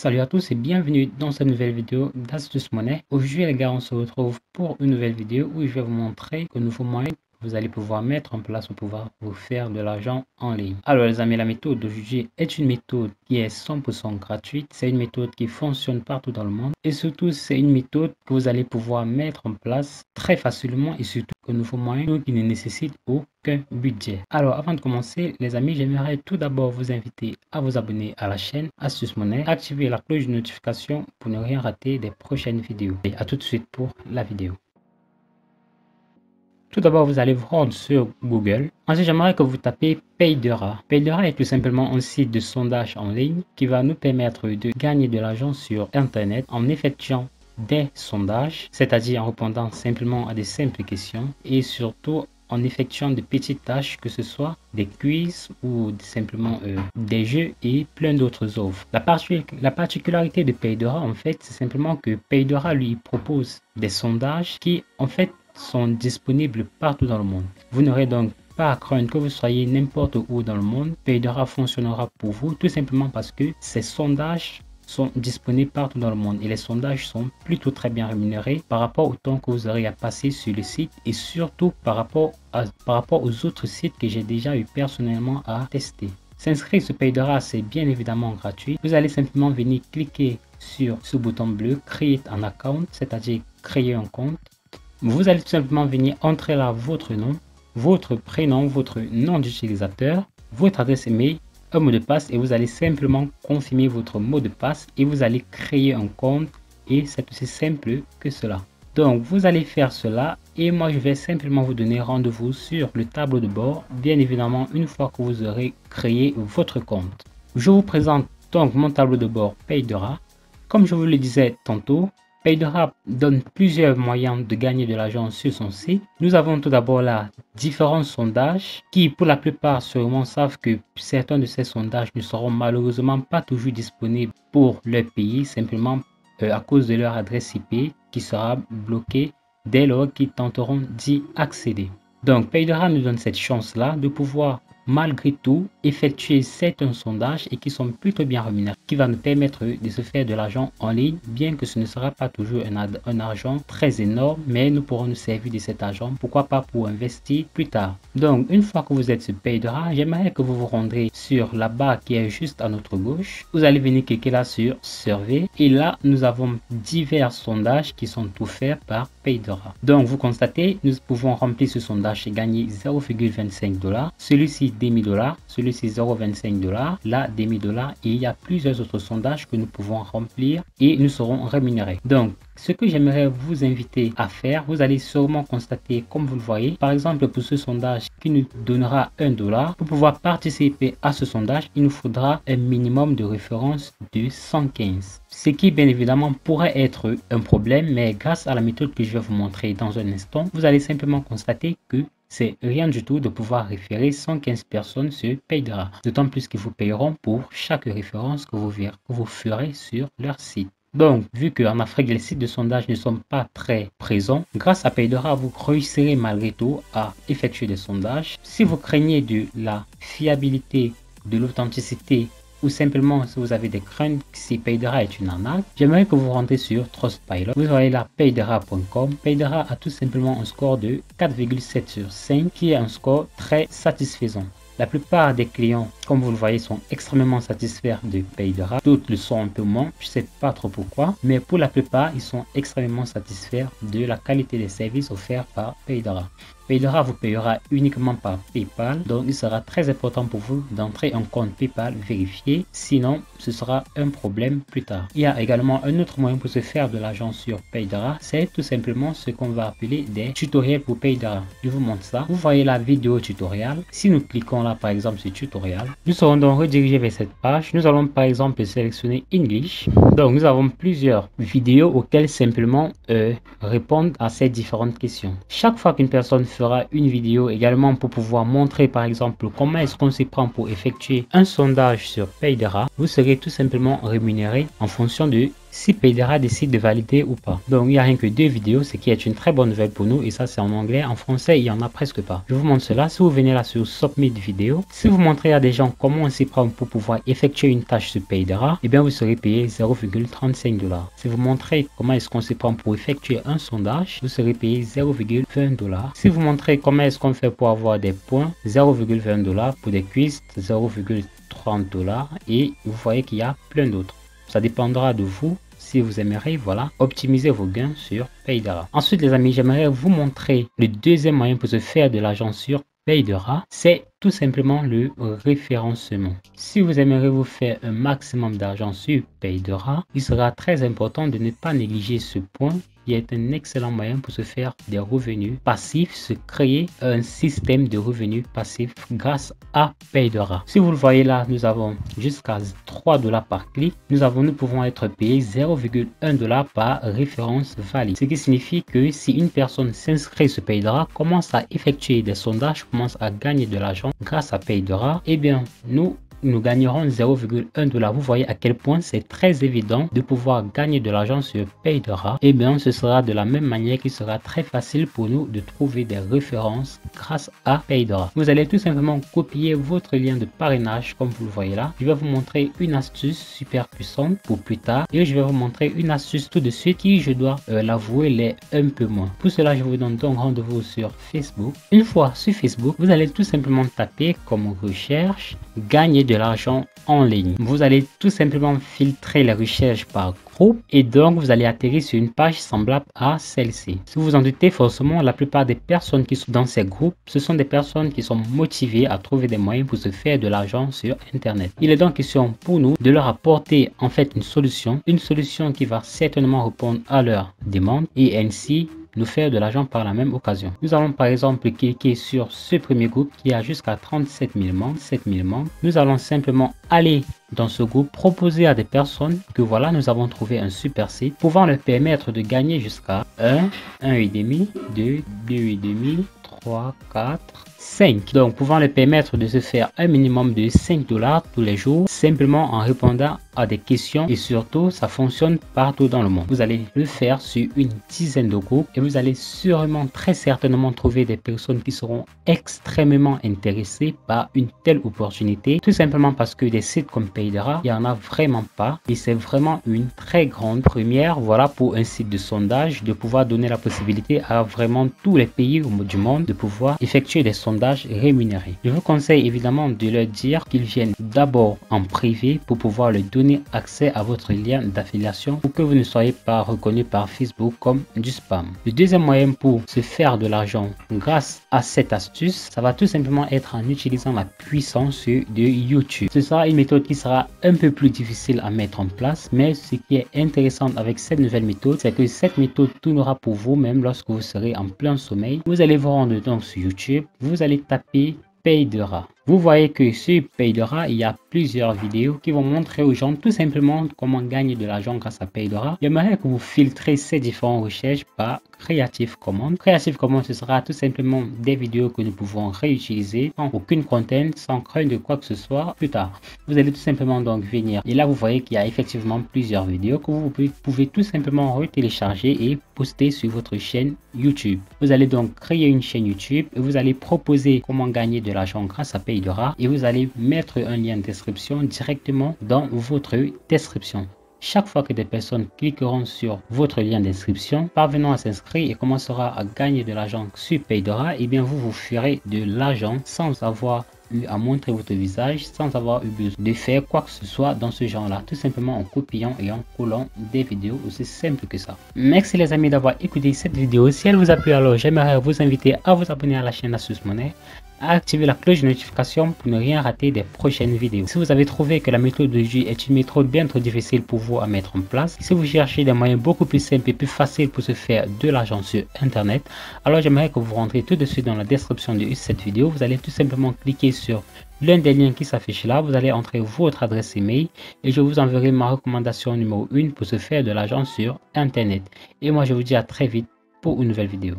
Salut à tous et bienvenue dans cette nouvelle vidéo d'Astuce Monnaie. Aujourd'hui les gars, on se retrouve pour une nouvelle vidéo où je vais vous montrer le nouveau moyen que vous allez pouvoir mettre en place pour pouvoir vous faire de l'argent en ligne. Alors les amis, la méthode d'aujourd'hui est une méthode qui est 100% gratuite. C'est une méthode qui fonctionne partout dans le monde et surtout c'est une méthode que vous allez pouvoir mettre en place très facilement et surtout un nouveau moyen qui ne nécessite aucun budget. Alors avant de commencer les amis, j'aimerais tout d'abord vous inviter à vous abonner à la chaîne Astuce Monnaie, activer la cloche de notification pour ne rien rater des prochaines vidéos. Et à tout de suite pour la vidéo. Tout d'abord, vous allez vous rendre sur Google. Ensuite, j'aimerais que vous tapez Paydera. Paydera est tout simplement un site de sondage en ligne qui va nous permettre de gagner de l'argent sur Internet en effectuant des sondages, c'est-à-dire en répondant simplement à des simples questions et surtout en effectuant de petites tâches, que ce soit des quiz ou simplement des jeux et plein d'autres offres. La particularité de Paydera, en fait, c'est simplement que Paydera lui propose des sondages qui, en fait, sont disponibles partout dans le monde. Vous n'aurez donc pas à craindre que vous soyez n'importe où dans le monde. Paydera fonctionnera pour vous tout simplement parce que ces sondages sont disponibles partout dans le monde et les sondages sont plutôt très bien rémunérés par rapport au temps que vous aurez à passer sur le site et surtout par rapport aux autres sites que j'ai déjà eu personnellement à tester. S'inscrire sur Paydera, c'est bien évidemment gratuit. Vous allez simplement venir cliquer sur ce bouton bleu Create an account, c'est-à-dire créer un compte. Vous allez tout simplement venir entrer là votre nom, votre prénom, votre nom d'utilisateur, votre adresse email, un mot de passe et vous allez simplement confirmer votre mot de passe et vous allez créer un compte et c'est aussi simple que cela. Donc vous allez faire cela et moi je vais simplement vous donner rendez-vous sur le tableau de bord, bien évidemment une fois que vous aurez créé votre compte. Je vous présente donc mon tableau de bord Paydera. Comme je vous le disais tantôt, Paydera donne plusieurs moyens de gagner de l'argent sur son site. Nous avons tout d'abord là différents sondages qui pour la plupart sûrement savent que certains de ces sondages ne seront malheureusement pas toujours disponibles pour leur pays simplement à cause de leur adresse IP qui sera bloquée dès lors qu'ils tenteront d'y accéder. Donc Paydera nous donne cette chance là de pouvoir malgré tout effectuer certains sondages et qui sont plutôt bien rémunérés, qui va nous permettre de se faire de l'argent en ligne, bien que ce ne sera pas toujours un argent très énorme, mais nous pourrons nous servir de cet argent, pourquoi pas pour investir plus tard. Donc une fois que vous êtes sur Paydera, j'aimerais que vous vous rendrez sur la barre qui est juste à notre gauche. Vous allez venir cliquer là sur Survey et là nous avons divers sondages qui sont offerts par Paydera. Donc vous constatez, nous pouvons remplir ce sondage et gagner 0,25 $, celui-ci des 1000 $, celui-ci 0,25 $, là des 1000 $ et il y a plusieurs autres sondages que nous pouvons remplir et nous serons rémunérés. Donc ce que j'aimerais vous inviter à faire, vous allez sûrement constater comme vous le voyez, par exemple pour ce sondage qui nous donnera 1 $, pour pouvoir participer à ce sondage, il nous faudra un minimum de référence de 115. Ce qui bien évidemment pourrait être un problème, mais grâce à la méthode que je vais vous montrer dans un instant, vous allez simplement constater que c'est rien du tout de pouvoir référer 115 personnes sur Paydera. D'autant plus qu'ils vous payeront pour chaque référence que vous ferez sur leur site. Donc, vu qu'en Afrique, les sites de sondage ne sont pas très présents, grâce à Paydera, vous réussirez malgré tout à effectuer des sondages. Si vous craignez de la fiabilité, de l'authenticité, ou simplement si vous avez des craintes si Paydera est une arnaque, j'aimerais que vous rentrez sur Trustpilot. Vous voyez là paydera.com. Paydera a tout simplement un score de 4,7 sur 5 qui est un score très satisfaisant. La plupart des clients, comme vous le voyez, sont extrêmement satisfaits de Paydera. D'autres le sont un peu moins, je ne sais pas trop pourquoi. Mais pour la plupart, ils sont extrêmement satisfaits de la qualité des services offerts par Paydera. Paydera vous payera uniquement par PayPal, donc il sera très important pour vous d'entrer un compte PayPal vérifié, sinon ce sera un problème plus tard. Il y a également un autre moyen pour se faire de l'argent sur Paydera, c'est tout simplement ce qu'on va appeler des tutoriels pour Paydera. Je vous montre ça. Vous voyez la vidéo tutoriel. Si nous cliquons là par exemple sur tutoriel, nous serons donc redirigés vers cette page. Nous allons par exemple sélectionner English. Donc nous avons plusieurs vidéos auxquelles simplement répondre à ces différentes questions. Chaque fois qu'une personne fera une vidéo également pour pouvoir montrer par exemple comment est-ce qu'on s'y prend pour effectuer un sondage sur Paydera, vous serez tout simplement rémunéré en fonction de si Paydara décide de valider ou pas. Donc il n'y a rien que 2 vidéos, ce qui est une très bonne nouvelle pour nous, et ça c'est en anglais. En français il n'y en a presque pas. Je vous montre cela. Si vous venez là sur Submit vidéo, si vous montrez à des gens comment on s'y prend pour pouvoir effectuer une tâche sur Paydara, et bien vous serez payé 0,35 $. Si vous montrez comment est-ce qu'on s'y prend pour effectuer un sondage, vous serez payé 0,20 $. Si vous montrez comment est-ce qu'on fait pour avoir des points, 0,20 $. Pour des quiz, 0,30 $. Et vous voyez qu'il y a plein d'autres. Ça dépendra de vous si vous aimeriez, voilà, optimiser vos gains sur Paydara. Ensuite les amis, j'aimerais vous montrer le deuxième moyen pour se faire de l'argent sur Paydara, c'est tout simplement le référencement. Si vous aimeriez vous faire un maximum d'argent sur Paydara, il sera très important de ne pas négliger ce point qui est un excellent moyen pour se faire des revenus passifs, se créer un système de revenus passifs grâce à Paydara. Si vous le voyez là, nous avons jusqu'à 3 $ par clic. Nous pouvons être payés 0,1 $ par référence valide. Ce qui signifie que si une personne s'inscrit sur Paydara, commence à effectuer des sondages, commence à gagner de l'argent grâce à Paydara, eh bien nous gagnerons 0,1 $. Vous voyez à quel point c'est très évident de pouvoir gagner de l'argent sur Paydara. Et bien ce sera de la même manière qu'il sera très facile pour nous de trouver des références grâce à Paydara. Vous allez tout simplement copier votre lien de parrainage comme vous le voyez là. Je vais vous montrer une astuce super puissante pour plus tard, et je vais vous montrer une astuce tout de suite qui, je dois l'avouer, l'est un peu moins. Pour cela, je vous donne donc rendez-vous sur Facebook. Une fois sur Facebook, vous allez tout simplement taper comme recherche gagner de l'argent en ligne. Vous allez tout simplement filtrer les recherches par groupe, et donc vous allez atterrir sur une page semblable à celle-ci. Si vous en doutez, forcément la plupart des personnes qui sont dans ces groupes, ce sont des personnes qui sont motivées à trouver des moyens pour se faire de l'argent sur internet. Il est donc question pour nous de leur apporter en fait une solution qui va certainement répondre à leurs demandes et ainsi nous faire de l'argent par la même occasion. Nous allons par exemple cliquer sur ce premier groupe qui a jusqu'à 37 000 membres, 7 000 membres. Nous allons simplement aller dans ce groupe, proposer à des personnes que voilà, nous avons trouvé un super site pouvant leur permettre de gagner jusqu'à 1, 1,5, 2, 2,5, 3, 4, 5. Donc pouvant leur permettre de se faire un minimum de 5 $ tous les jours, simplement en répondant à des questions, et surtout ça fonctionne partout dans le monde. Vous allez le faire sur une dizaine de groupes et vous allez sûrement, très certainement trouver des personnes qui seront extrêmement intéressées par une telle opportunité, tout simplement parce que des sites comme Paydara, il n'y en a vraiment pas, et c'est vraiment une très grande première, voilà, pour un site de sondage de pouvoir donner la possibilité à vraiment tous les pays du monde de pouvoir effectuer des sondages rémunérés. Je vous conseille évidemment de leur dire qu'ils viennent d'abord en privé pour pouvoir leur donner accès à votre lien d'affiliation pour que vous ne soyez pas reconnu par Facebook comme du spam. Le deuxième moyen pour se faire de l'argent grâce à cette astuce, ça va tout simplement être en utilisant la puissance de YouTube. Ce sera une méthode qui sera un peu plus difficile à mettre en place, mais ce qui est intéressant avec cette nouvelle méthode, c'est que cette méthode tournera pour vous même lorsque vous serez en plein sommeil. Vous allez vous rendre donc sur YouTube, vous allez taper Paydara. Vous voyez que sur Paydara, il y a plusieurs vidéos qui vont montrer aux gens tout simplement comment gagner de l'argent grâce à Paydara. J'aimerais que vous filtrez ces différentes recherches par Creative Commons. Creative Commons, ce sera tout simplement des vidéos que nous pouvons réutiliser sans aucune contrainte, sans crainte de quoi que ce soit plus tard. Vous allez tout simplement donc venir et là vous voyez qu'il y a effectivement plusieurs vidéos que vous pouvez tout simplement retélécharger et poster sur votre chaîne YouTube. Vous allez donc créer une chaîne YouTube et vous allez proposer comment gagner de l'argent grâce à Paydara et vous allez mettre un lien de description directement dans votre description. Chaque fois que des personnes cliqueront sur votre lien d'inscription, parvenant à s'inscrire et commencera à gagner de l'argent sur Paydara, et bien vous ferez de l'argent sans avoir eu à montrer votre visage, sans avoir eu besoin de faire quoi que ce soit dans ce genre là, tout simplement en copiant et en collant des vidéos, aussi simple que ça. Merci les amis d'avoir écouté cette vidéo. Si elle vous a plu, alors j'aimerais vous inviter à vous abonner à la chaîne Astuce Monnaie, à activer la cloche de notification pour ne rien rater des prochaines vidéos. Si vous avez trouvé que la méthode de J est une méthode bien trop difficile pour vous à mettre en place, si vous cherchez des moyens beaucoup plus simples et plus faciles pour se faire de l'argent sur internet, alors j'aimerais que vous rentrez tout de suite dans la description de cette vidéo. Vous allez tout simplement cliquer sur l'un des liens qui s'affiche là, vous allez entrer votre adresse email et je vous enverrai ma recommandation numéro 1 pour se faire de l'argent sur internet. Et moi je vous dis à très vite pour une nouvelle vidéo.